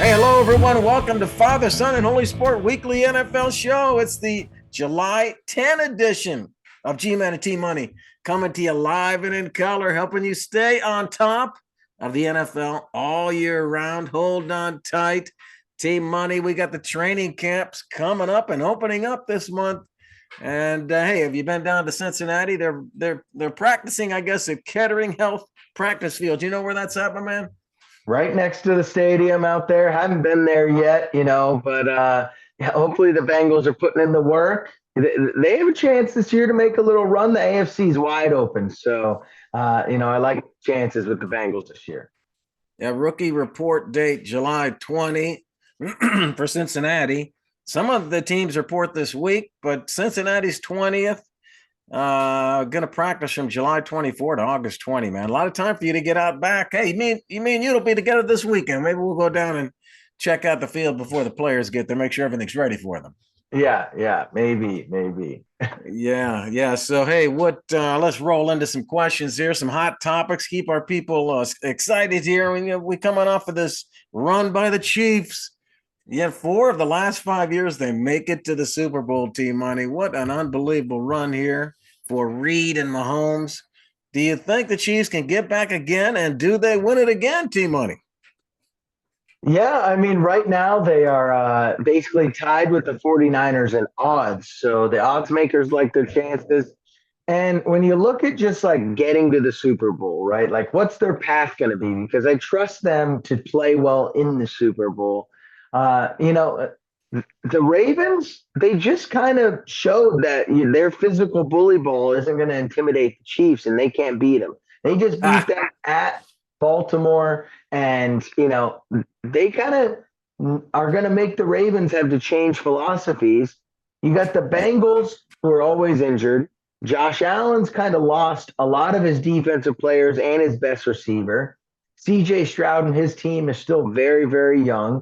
Hey, hello, everyone. Welcome to Father, Son, and Holy Sport Weekly NFL Show. It's the July 10 edition of G-Man and T-Money, coming to you live and in color, helping you stay on top of the NFL all year round. Hold on tight. T-Money, we got the training camps coming up and opening up this month. And hey, have you been down to Cincinnati? They're practicing, I guess, at Kettering Health Practice Field. Do you know where that's at, my man? Right next to the stadium out there. Haven't been there yet, but yeah, hopefully the Bengals are putting in the work. They have a chance this year to make a little run. The AFC is wide open. So, I like chances with the Bengals this year. Yeah, rookie report date July 20 for Cincinnati. Some of the teams report this week, but Cincinnati's 20th. Gonna practice from July 24 to August 20, man. A lot of time for you to get out back. Hey, you mean you'll be together this weekend? Maybe we'll go down and check out the field before the players get there, make sure everything's ready for them. Yeah, maybe. Yeah. So hey, let's roll into some questions here, some hot topics, keep our people excited here. We coming off of this run by the Chiefs. Yet 4 of the last 5 years, they make it to the Super Bowl, T-Money. What an unbelievable run here for Reed and Mahomes. Do you think the Chiefs can get back again, and do they win it again, T-Money? Yeah, I mean, right now they are basically tied with the 49ers in odds. So the odds makers like their chances. And when you look at just like getting to the Super Bowl, right? Like, what's their path going to be? Because I trust them to play well in the Super Bowl. Uh, you know, the Ravens, they just kind of showed that their physical bully ball isn't going to intimidate the Chiefs and they can't beat them. They just beat Ah, them at Baltimore, and, they kind of are going to make the Ravens have to change philosophies. You got the Bengals, who are always injured. Josh Allen's kind of lost a lot of his defensive players and his best receiver. CJ Stroud and his team is still very, very young.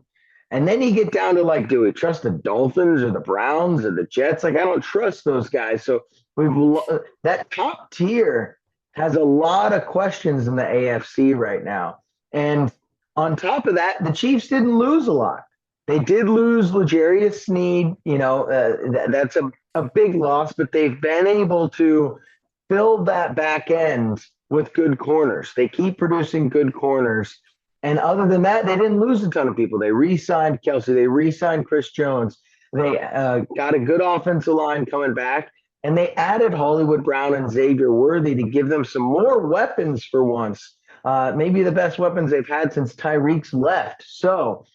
And then you get down to like, do we trust the Dolphins or the Browns or the Jets? Like, I don't trust those guys. So that top tier has a lot of questions in the AFC right now. And on top of that, the Chiefs didn't lose a lot. They did lose L'Jarius Sneed. That's a big loss, but they've been able to fill that back end with good corners. They keep producing good corners. And other than that, they didn't lose a ton of people. They re-signed Kelsey. They re-signed Chris Jones. They got a good offensive line coming back. And they added Hollywood Brown and Xavier Worthy to give them some more weapons for once. Maybe the best weapons they've had since Tyreek's left. So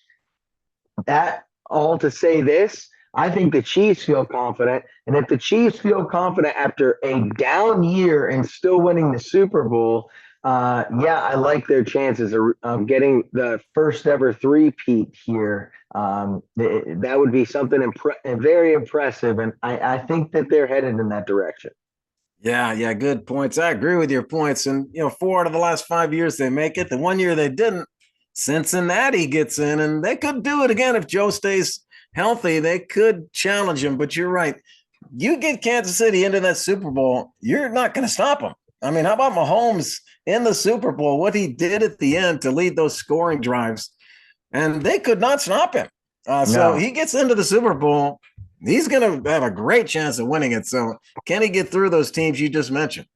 that all to say this, I think the Chiefs feel confident. And if the Chiefs feel confident after a down year and still winning the Super Bowl, yeah, I like their chances of getting the first ever three-peat here. That would be something very impressive. And I think that they're headed in that direction. yeah, good points. I agree with your points. And 4 out of the last 5 years they make it. The 1 year they didn't, Cincinnati gets in, and they could do it again if Joe stays healthy. They could challenge him, but you're right. You get Kansas City into that Super Bowl, you're not going to stop them. I mean, how about Mahomes in the Super Bowl? What he did at the end to lead those scoring drives, and they could not stop him. So No. he gets into the Super Bowl. He's going to have a great chance of winning it. So can he get through those teams you just mentioned?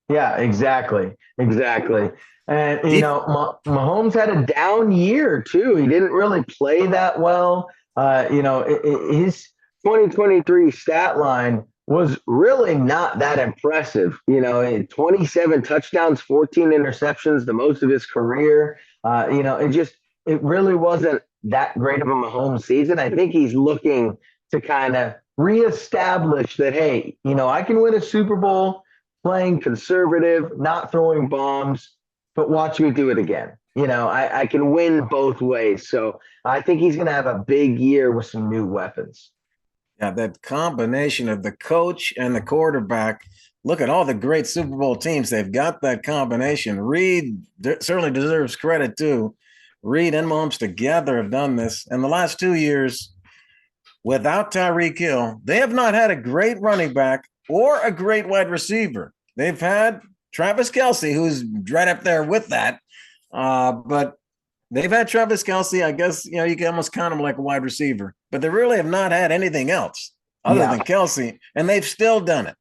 Yeah, exactly. And Def- Mahomes had a down year too. He didn't really play that well. His 2023 stat line was really not that impressive. 27 touchdowns, 14 interceptions, the most of his career. It really wasn't that great of a Mahomes season. I think he's looking to kind of reestablish that, hey, I can win a Super Bowl playing conservative, not throwing bombs, but watch me do it again. I can win both ways. So I think he's going to have a big year with some new weapons. Yeah, that combination of the coach and the quarterback. Look at all the great Super Bowl teams. They've got that combination. Reed certainly deserves credit too. Reed and Mahomes together have done this. And the last 2 years, without Tyreek Hill, they have not had a great running back or a great wide receiver. They've had Travis Kelsey, who's right up there with that. But They've had Travis Kelce. I guess, you can almost count him like a wide receiver, but they really have not had anything else other Yeah. than Kelce, and they've still done it.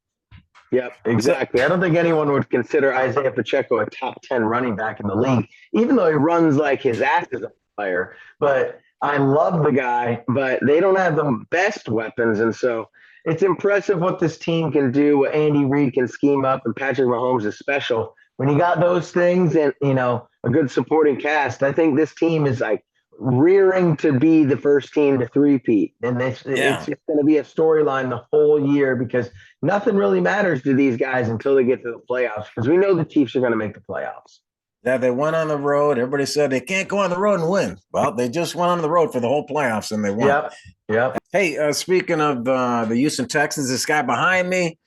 Yep, So, exactly. I don't think anyone would consider Isaiah Pacheco a top 10 running back in the league, even though he runs like his ass is a player. But I love the guy, but they don't have the best weapons. And so it's impressive what this team can do, what Andy Reid can scheme up, and Patrick Mahomes is special. When you got those things and, a good supporting cast, I think this team is like rearing to be the first team to three-peat. And it's yeah. just going to be a storyline the whole year because nothing really matters to these guys until they get to the playoffs because we know the Chiefs are going to make the playoffs. Yeah, they went on the road. Everybody said they can't go on the road and win. Well, they just went on the road for the whole playoffs and they won. Yep. Yep. Hey, speaking of the Houston Texans, this guy behind me,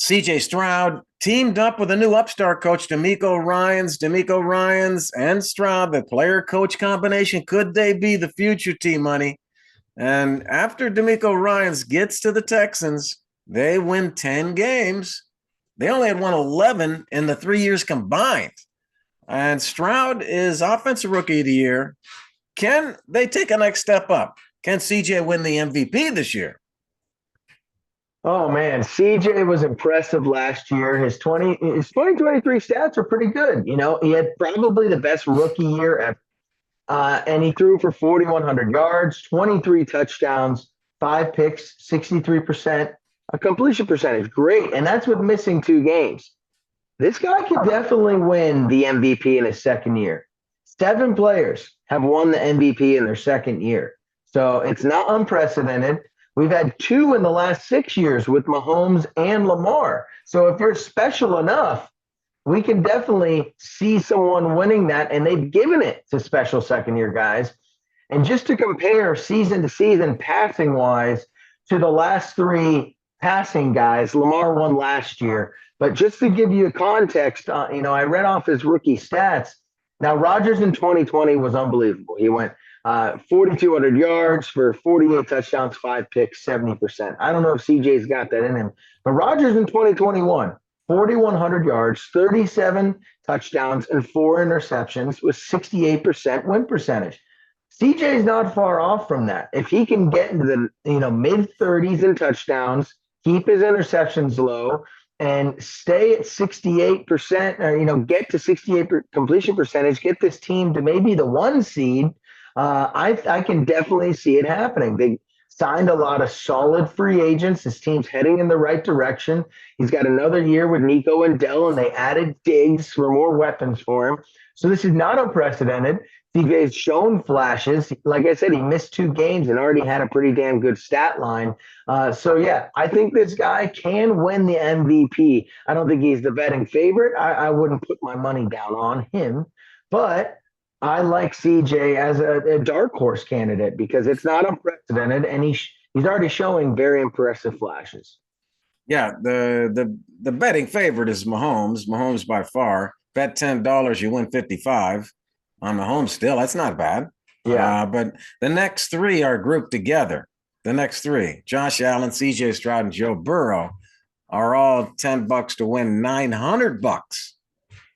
CJ Stroud, teamed up with a new upstart coach, D'Amico Ryans and Stroud, the player coach combination. Could they be the future team, money? And after D'Amico Ryans gets to the Texans, they win 10 games. They only had won 11 in the 3 years combined. And Stroud is offensive rookie of the year. Can they take a next step up? Can CJ win the MVP this year? Oh man, CJ was impressive last year. His 2023 stats are pretty good. He had probably the best rookie year ever. And he threw for 4,100 yards, 23 touchdowns, 5 picks, 63%, a completion percentage. Great. And that's with missing 2 games. This guy could definitely win the MVP in his second year. 7 players have won the MVP in their second year. So it's not unprecedented. We've had 2 in the last 6 years with Mahomes and Lamar. So if you're special enough, we can definitely see someone winning that, and they've given it to special second-year guys. And just to compare season to season passing-wise to the last 3 passing guys, Lamar won last year. But just to give you a context, I read off his rookie stats. Now, Rodgers in 2020 was unbelievable. He went 4,200 yards for 48 touchdowns, 5 picks, 70%. I don't know if CJ's got that in him. But Rodgers in 2021, 4,100 yards, 37 touchdowns, and 4 interceptions with 68% win percentage. CJ's not far off from that. If he can get into the mid-30s in touchdowns, keep his interceptions low, and stay at 68%, or get to 68 completion percentage, get this team to maybe the 1 seed, I can definitely see it happening. They signed a lot of solid free agents. His team's heading in the right direction. He's got another year with Nico and Dell, and they added Diggs for more weapons for him. So this is not unprecedented. CJ's shown flashes. Like I said, he missed 2 games and already had a pretty damn good stat line. So, yeah, I think this guy can win the MVP. I don't think he's the betting favorite. I wouldn't put my money down on him. But I like CJ as a dark horse candidate because it's not unprecedented, and he's already showing very impressive flashes. Yeah, the betting favorite is Mahomes. Mahomes by far. Bet $10, you win 55 on Mahomes still. That's not bad. Yeah. But the next 3 are grouped together. The next 3, Josh Allen, CJ Stroud, and Joe Burrow, are all $10 to win $900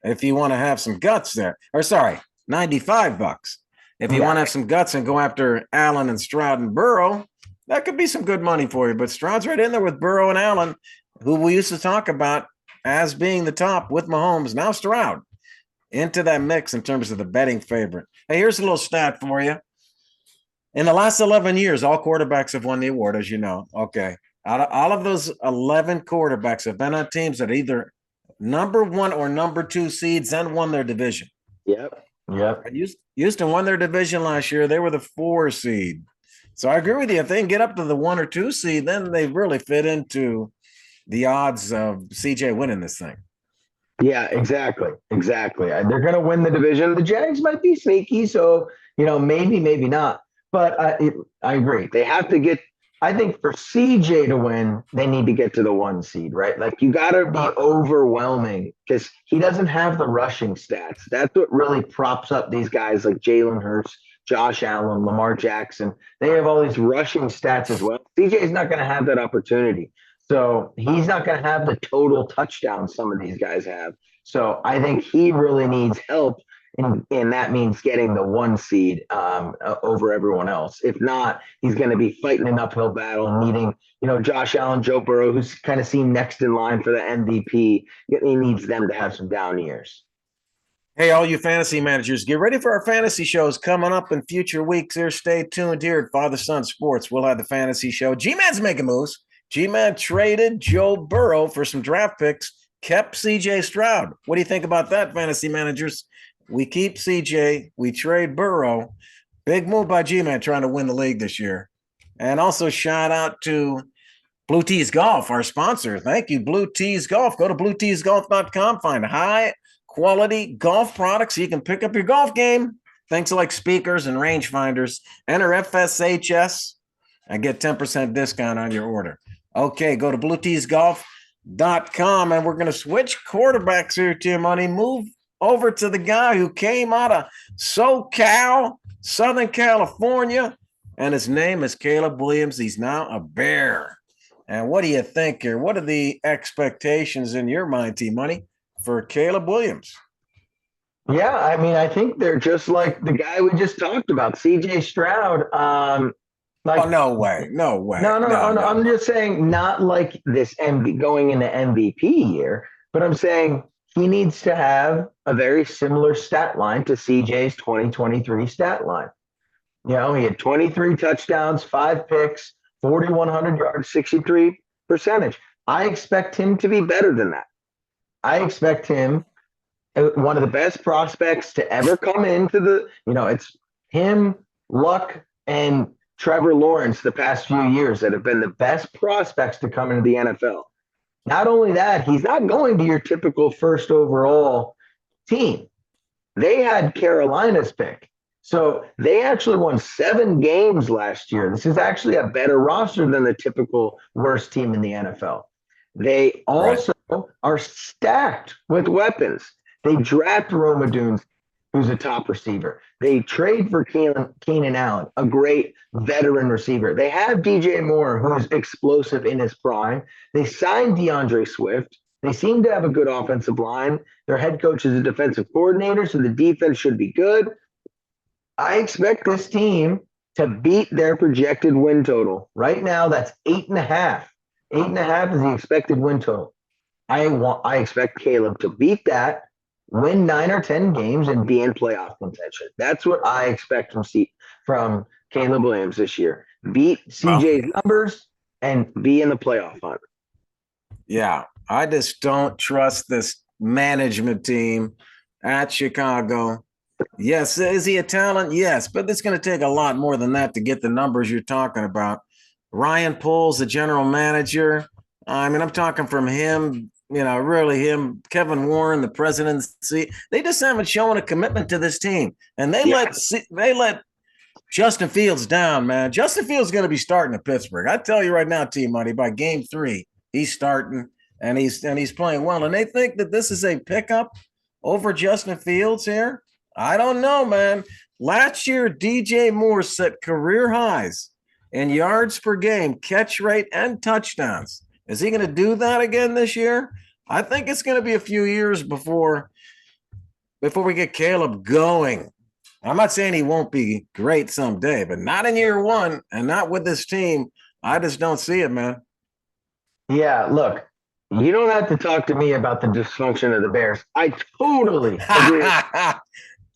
if you want to have some guts there. Or sorry, $95. If you want to have some guts and go after Allen and Stroud and Burrow, that could be some good money for you. But Stroud's right in there with Burrow and Allen, who we used to talk about as being the top with Mahomes. Now Stroud into that mix in terms of the betting favorite. Hey, here's a little stat for you. In the last 11 years, all quarterbacks have won the award, as you know. Okay. All of those 11 quarterbacks have been on teams that either number 1 or number 2 seeds and won their division. Yep. Houston won their division last year. They were the 4 seed. So I agree with you. If they can get up to the 1 or 2 seed, then they really fit into the odds of CJ winning this thing. Yeah, exactly. They're going to win the division. The Jags might be sneaky, so maybe not. But I agree. They have to get. I think for CJ to win, they need to get to the 1 seed, right? Like you got to be overwhelming because he doesn't have the rushing stats. That's what really props up these guys like Jalen Hurts, Josh Allen, Lamar Jackson. They have all these rushing stats as well. CJ is not going to have that opportunity. So he's not going to have the total touchdowns some of these guys have. So I think he really needs help and that means getting the 1 seed over everyone else. If not, he's going to be fighting an uphill battle and needing, Josh Allen, Joe Burrow, who's kind of seemed next in line for the MVP. He needs them to have some down years. Hey, all you fantasy managers, get ready for our fantasy shows coming up in future weeks here. Stay tuned here at Father Son Sports. We'll have the fantasy show. G-Man's making moves. G-Man traded Joe Burrow for some draft picks, kept CJ Stroud. What do you think about that, fantasy managers? We keep CJ, we trade Burrow. Big move by G-Man trying to win the league this year. And also shout out to Blue Tees Golf, our sponsor. Thank you, Blue Tees Golf. Go to blueteesgolf.com, find high quality golf products so you can pick up your golf game. Things like speakers and rangefinders. Enter FSHS and get 10% discount on your order. Okay, go to blueteesgolf.com, and we're going to switch quarterbacks here, T-Money. Move over to the guy who came out of SoCal, Southern California, and his name is Caleb Williams. He's now a Bear. And what do you think here? What are the expectations in your mind, T-Money, for Caleb Williams? Yeah, I mean, I think they're just like the guy we just talked about, CJ Stroud. No way. No. I'm just saying, not like this going into MVP year, but I'm saying he needs to have a very similar stat line to CJ's 2023 stat line. He had 23 touchdowns, 5 picks, 4,100 yards, 63%. I expect him to be better than that. I expect him, one of the best prospects to ever come into it's him, Luck, and Trevor Lawrence the past few years that have been the best prospects to come into the NFL. Not only that, he's not going to your typical first overall team. They had Carolina's pick. So they actually won 7 games last year. This is actually a better roster than the typical worst team in the NFL. They also are stacked with weapons. They draft Roma Dunes, who's a top receiver. They trade for Keenan Allen, a great veteran receiver. They have DJ Moore, who's explosive in his prime. They signed DeAndre Swift. They seem to have a good offensive line. Their head coach is a defensive coordinator, so the defense should be good. I expect this team to beat their projected win total. Right now, that's 8.5. 8.5 is the expected win total. I expect Caleb to beat that, win 9 or 10 games, and be in playoff contention. That's what I expect from Caleb Williams this year. Beat CJ's numbers and be in the playoff hunt. Yeah, I just don't trust this management team at Chicago. Yes, is he a talent? Yes, but it's going to take a lot more than that to get the numbers you're talking about. Ryan Poles, the general manager. I mean, I'm talking from him, really him, Kevin Warren, the presidency. They just haven't shown a commitment to this team. And they let Justin Fields down, man. Justin Fields is going to be starting at Pittsburgh. I tell you right now, T-Money, by game 3, he's starting and he's playing well. And they think that this is a pickup over Justin Fields here. I don't know, man. Last year, DJ Moore set career highs in yards per game, catch rate, and touchdowns. Is he going to do that again this year? I think it's going to be a few years before we get Caleb going. I'm not saying he won't be great someday, but not in year 1 and not with this team. I just don't see it, man. Yeah, look, you don't have to talk to me about the dysfunction of the Bears. I totally agree.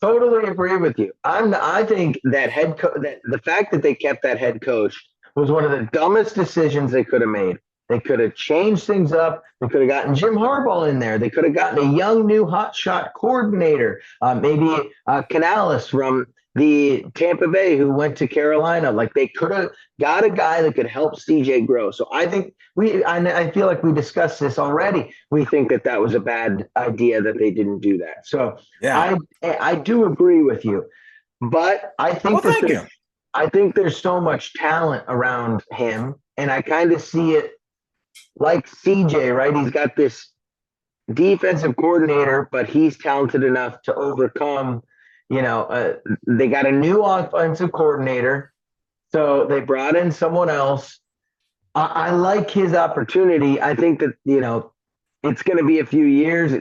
Totally agree with you. I think that the fact that they kept that head coach was one of the dumbest decisions they could have made. They could have changed things up. They could have gotten Jim Harbaugh in there. They could have gotten a young, new hotshot coordinator, maybe Canales from the Tampa Bay who went to Carolina. Like they could have got a guy that could help CJ grow. So I think I feel like we discussed this already. We think that was a bad idea that they didn't do that. So yeah, I do agree with you, but I think I think there's so much talent around him, and I kind of see it like CJ, right? He's got this defensive coordinator, but he's talented enough to overcome. They got a new offensive coordinator, so they brought in someone else. I like his opportunity. I think that, it's going to be a few years.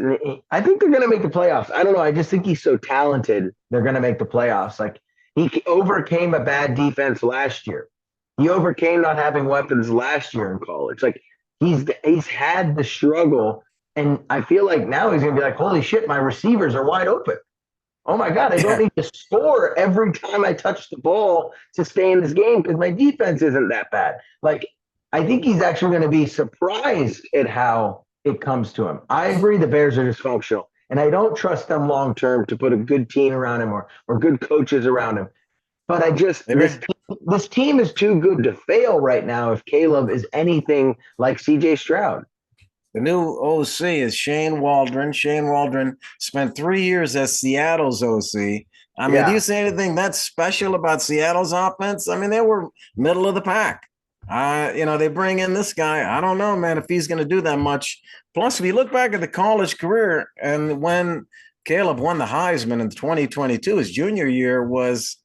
I think they're going to make the playoffs. I don't know. I just think he's so talented. They're going to make the playoffs. Like he overcame a bad defense last year. He overcame not having weapons last year in college. Like he's had the struggle, and I feel like now he's going to be like, holy shit, my receivers are wide open. Oh my God, I don't need to score every time I touch the ball to stay in this game because my defense isn't that bad. Like, I think he's actually going to be surprised at how it comes to him. I agree the Bears are dysfunctional, and I don't trust them long term to put a good team around him or good coaches around him. But this team is too good to fail right now if Caleb is anything like CJ Stroud. The new OC is Shane Waldron. Shane Waldron spent 3 years as Seattle's OC. I mean, do you see anything that's special about Seattle's offense? I mean, they were middle of the pack. They bring in this guy. I don't know, man, if he's going to do that much. Plus, if you look back at the college career and when Caleb won the Heisman in 2022, his junior year was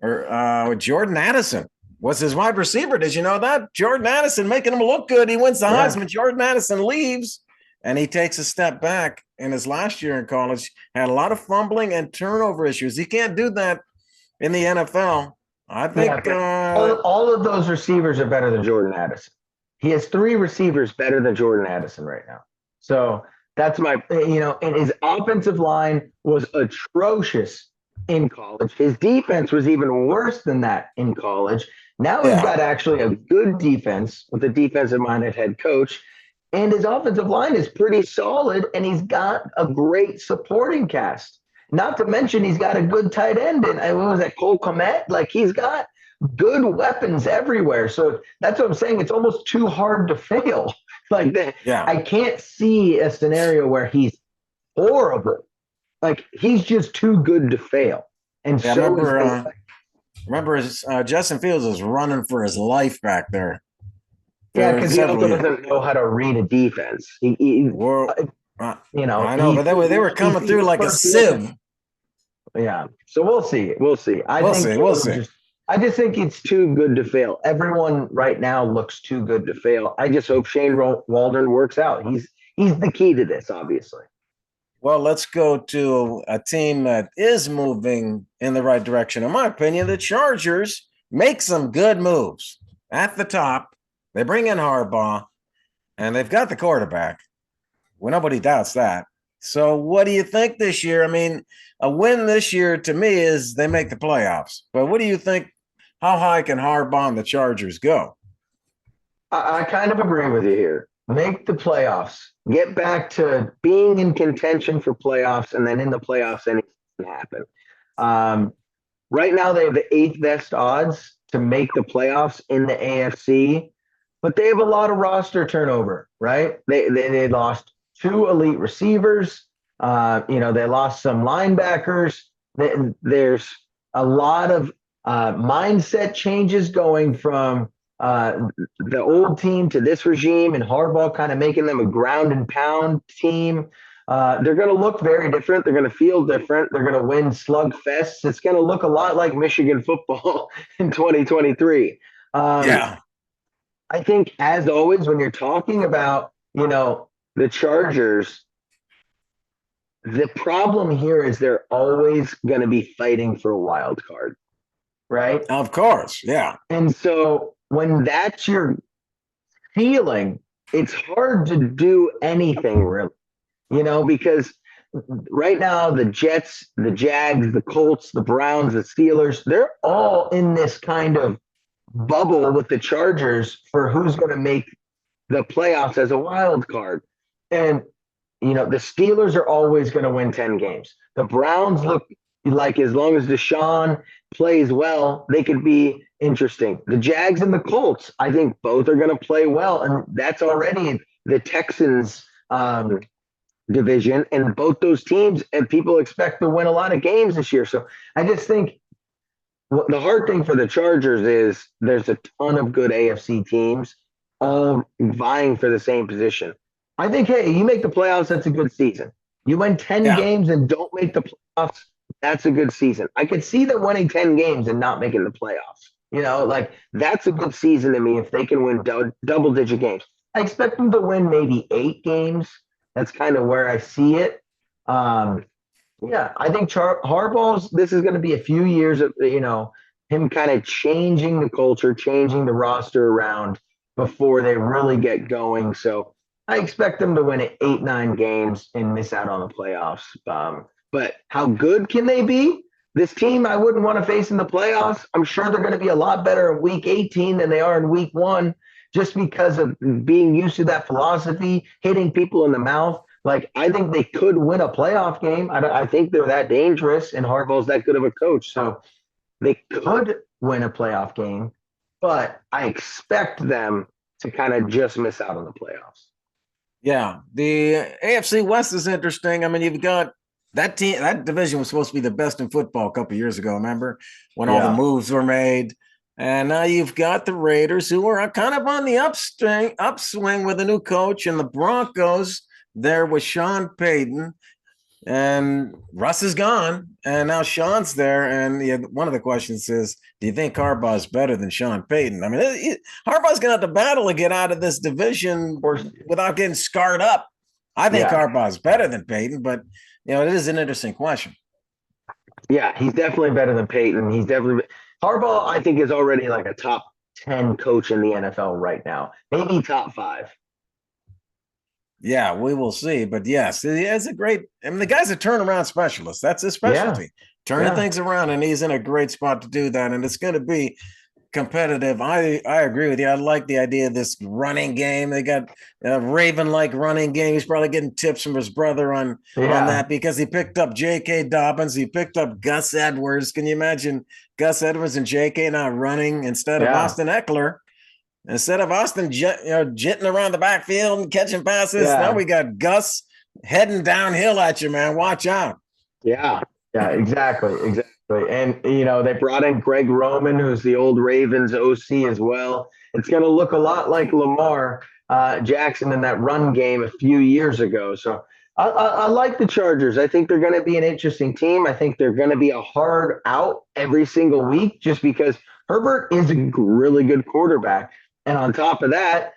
Jordan Addison was his wide receiver. Did you know that? Jordan Addison making him look good. He wins the Heisman. Jordan Addison leaves, and he takes a step back in his last year in college. Had a lot of fumbling and turnover issues. He can't do that in the NFL. I think all of those receivers are better than Jordan Addison. He has 3 receivers better than Jordan Addison right now. So that's and his offensive line was atrocious in college. His defense was even worse than that in college. Now he's got actually a good defense with a defensive-minded head coach, and his offensive line is pretty solid, and he's got a great supporting cast. Not to mention he's got a good tight end. And what was that, Cole Kmet? Like he's got good weapons everywhere. So that's what I'm saying. It's almost too hard to fail. Like that. Yeah. I can't see a scenario where he's horrible. Like he's just too good to fail. And remember Justin Fields was running for his life back there. Yeah, because he also doesn't know how to read a defense. I know, but they were coming through like a sieve. Yeah, so we'll see. We'll see. We'll see. I just think it's too good to fail. Everyone right now looks too good to fail. I just hope Shane Waldron works out. He's the key to this, obviously. Well, let's go to a team that is moving in the right direction. In my opinion, the Chargers make some good moves at the top. They bring in Harbaugh, and they've got the quarterback. Well, nobody doubts that. So what do you think this year? I mean, a win this year to me is they make the playoffs. But what do you think? How high can Harbaugh and the Chargers go? I kind of agree with you here. Make the playoffs. Get back to being in contention for playoffs, and then in the playoffs, anything can happen. Right now, they have the 8th best odds to make the playoffs in the AFC, but they have a lot of roster turnover, right? They lost 2 elite receivers. They lost some linebackers. There's a lot of mindset changes going from the old team to this regime, and Harbaugh kind of making them a ground and pound team. They're going to look very different. They're going to feel different. They're going to win slugfests. It's going to look a lot like Michigan football in 2023. I think, as always, when you're talking about, the Chargers, the problem here is they're always going to be fighting for a wild card, right? Of course, yeah. And so when that's your feeling, it's hard to do anything really, because right now the Jets, the Jags, the Colts, the Browns, the Steelers, they're all in this kind of bubble with the Chargers for who's going to make the playoffs as a wild card. And, the Steelers are always going to win 10 games. The Browns look like, as long as Deshaun plays well, they could be interesting. The Jags and the Colts, I think both are going to play well. And that's already the Texans division. And both those teams, and people expect to win a lot of games this year. So I just think the hard thing for the Chargers is there's a ton of good AFC teams all vying for the same position. I think, hey, you make the playoffs, that's a good season. You win 10 games and don't make the playoffs, that's a good season. I could see them winning 10 games and not making the playoffs. That's a good season to me if they can win double-digit games. I expect them to win maybe 8 games, That's kind of where I see it. Um, yeah, I think Harbaugh's. This is going to be a few years of him kind of changing the culture, changing the roster around before they really get going. So I expect them to win 8, 9 games and miss out on the playoffs. But how good can they be? This team I wouldn't want to face in the playoffs. I'm sure they're going to be a lot better in week 18 than they are in week 1, just because of being used to that philosophy, hitting people in the mouth. Like, I think they could win a playoff game. I think they're that dangerous, and Harbaugh's that good of a coach. So they could win a playoff game, but I expect them to kind of just miss out on the playoffs. Yeah, the AFC West is interesting. I mean, you've got that team. That division was supposed to be the best in football a couple of years ago. Remember when all the moves were made? And now you've got the Raiders, who are kind of on the upswing with a new coach, and the Broncos there with Sean Payton. And Russ is gone, and now Sean's there. And one of the questions is, do you think Harbaugh is better than Sean Payton? I mean, Harbaugh's going to have to battle to get out of this division without getting scarred up. I think Harbaugh is better than Payton, but it is an interesting question. Yeah, he's definitely better than Payton. Harbaugh, I think, is already like a top 10 coach in the NFL right now, maybe top 5. Yeah, we will see. But yes, he has a great. I mean, the guy's a turnaround specialist. That's his specialty, turning things around, and he's in a great spot to do that. And it's going to be competitive. I agree with you. I like the idea of this running game. They got a Raven-like running game. He's probably getting tips from his brother on that, because he picked up J.K. Dobbins. He picked up Gus Edwards. Can you imagine Gus Edwards and J.K. now running instead of Austin Eckler? Instead of Austin jitting around the backfield and catching passes, now we got Gus heading downhill at you, man. Watch out. Yeah, exactly. And, they brought in Greg Roman, who's the old Ravens OC as well. It's going to look a lot like Lamar Jackson in that run game a few years ago. So I like the Chargers. I think they're going to be an interesting team. I think they're going to be a hard out every single week, just because Herbert is a really good quarterback. And on top of that,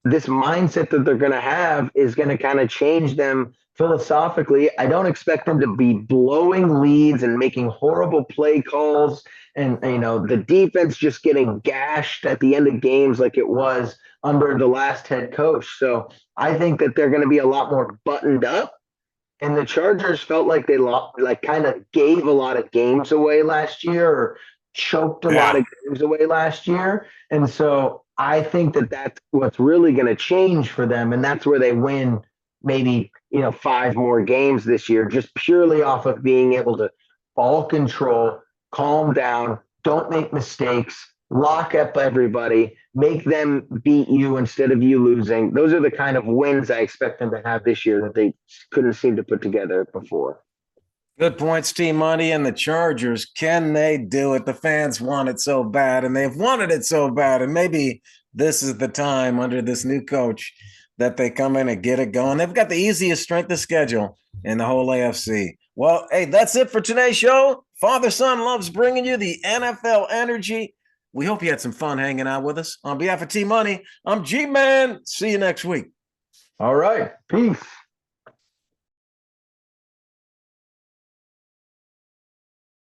this mindset that they're going to have is going to kind of change them philosophically. I don't expect them to be blowing leads and making horrible play calls and, the defense just getting gashed at the end of games like it was under the last head coach. So I think that they're going to be a lot more buttoned up. And the Chargers felt like they kind of gave a lot of games away last year, or choked a lot of games away last year. And so I think that that's what's really going to change for them. And that's where they win maybe, 5 more games this year, just purely off of being able to ball control, calm down, don't make mistakes, lock up everybody, make them beat you instead of you losing. Those are the kind of wins I expect them to have this year that they couldn't seem to put together before. Good points, Team Money. And the Chargers, can they do it? The fans want it so bad, and they've wanted it so bad. And maybe this is the time under this new coach that they come in and get it going. They've got the easiest strength of schedule in the whole AFC. Well, hey, that's it for today's show. Father-son loves bringing you the NFL energy. We hope you had some fun hanging out with us. On behalf of Team Money, I'm G-Man. See you next week. All right. Peace.